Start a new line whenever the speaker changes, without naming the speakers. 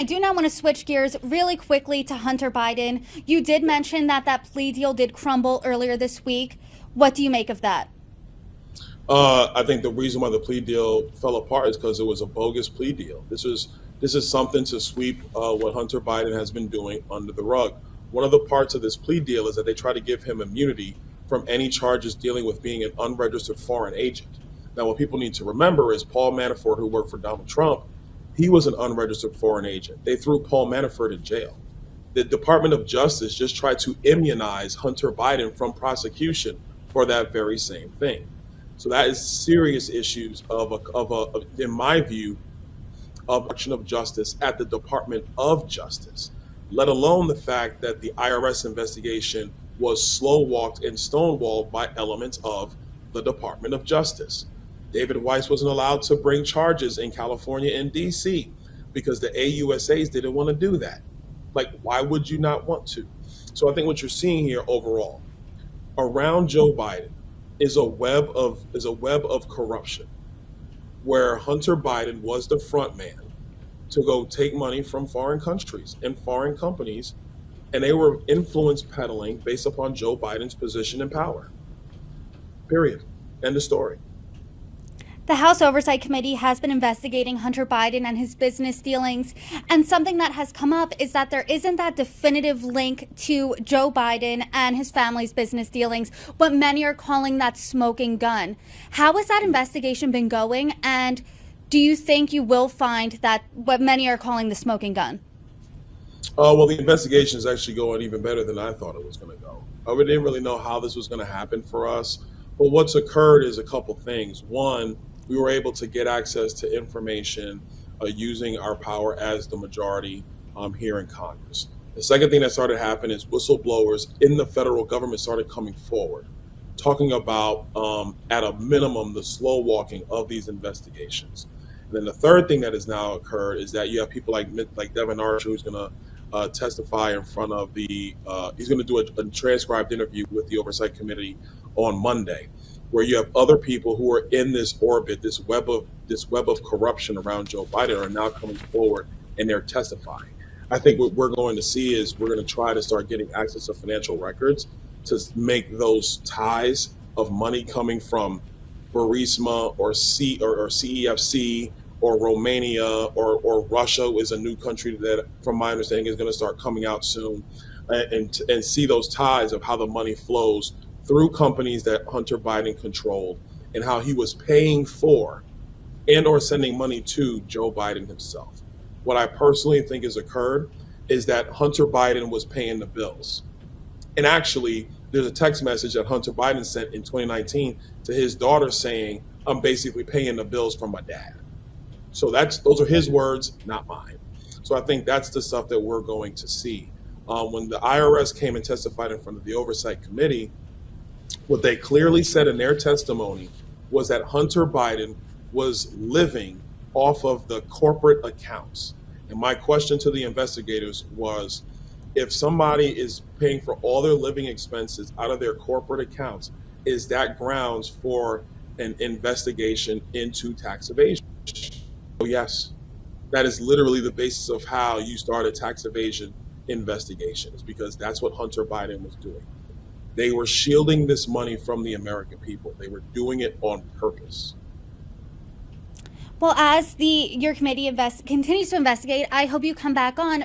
I do now want to switch gears really quickly to Hunter Biden. You did mention that that plea deal did crumble earlier this week. What do you make of that?
I think the reason why the plea deal fell apart is because it was a bogus plea deal. This is something to sweep what Hunter Biden has been doing under the rug. One of the parts of this plea deal is that they try to give him immunity from any charges dealing with being an unregistered foreign agent. Now, what people need to remember is Paul Manafort, who worked for Donald Trump, he was an unregistered foreign agent. They threw Paul Manafort in jail. The Department of Justice just tried to immunize Hunter Biden from prosecution for that very same thing. So that is serious issues in my view, of obstruction of justice at the Department of Justice, let alone the fact that the IRS investigation was slow walked and stonewalled by elements of the Department of Justice. David Weiss wasn't allowed to bring charges in California and DC because the AUSAs didn't want to do that. Like, why would you not want to? So I think what you're seeing here overall around Joe Biden is a web of corruption where Hunter Biden was the front man to go take money from foreign countries and foreign companies, and they were influence peddling based upon Joe Biden's position and power. Period. End of story.
The House Oversight Committee has been investigating Hunter Biden and his business dealings, and something that has come up is that there isn't that definitive link to Joe Biden and his family's business dealings, what many are calling that smoking gun. How has that investigation been going, and do you think you will find that what many are calling the smoking gun?
Well, the investigation is actually going even better than I thought it was going to go. We didn't really know how this was going to happen for us, but what's occurred is a couple things. One, we were able to get access to information using our power as the majority here in Congress. The second thing that started happening is whistleblowers in the federal government started coming forward, talking about, at a minimum, the slow walking of these investigations. And then the third thing that has now occurred is that you have people like Devin Archer, who's going to testify in front of he's going to do a transcribed interview with the Oversight Committee on Monday, where you have other people who are in this orbit, this web of corruption around Joe Biden are now coming forward and they're testifying. I think what we're going to see is we're going to try to start getting access to financial records to make those ties of money coming from Burisma or CEFC or Romania or Russia is a new country that, from my understanding, is going to start coming out soon, and see those ties of how the money flows through companies that Hunter Biden controlled and how he was paying for and or sending money to Joe Biden himself. What I personally think has occurred is that Hunter Biden was paying the bills. And actually, there's a text message that Hunter Biden sent in 2019 to his daughter saying, "I'm basically paying the bills from my dad." So those are his words, not mine. So I think that's the stuff that we're going to see. When the IRS came and testified in front of the Oversight Committee, what they clearly said in their testimony was that Hunter Biden was living off of the corporate accounts. And my question to the investigators was, if somebody is paying for all their living expenses out of their corporate accounts, is that grounds for an investigation into tax evasion? Oh, yes. That is literally the basis of how you start a tax evasion investigation, is because that's what Hunter Biden was doing. They were shielding this money from the American people. They were doing it on purpose.
Well, as your committee continues to investigate, I hope you come back on.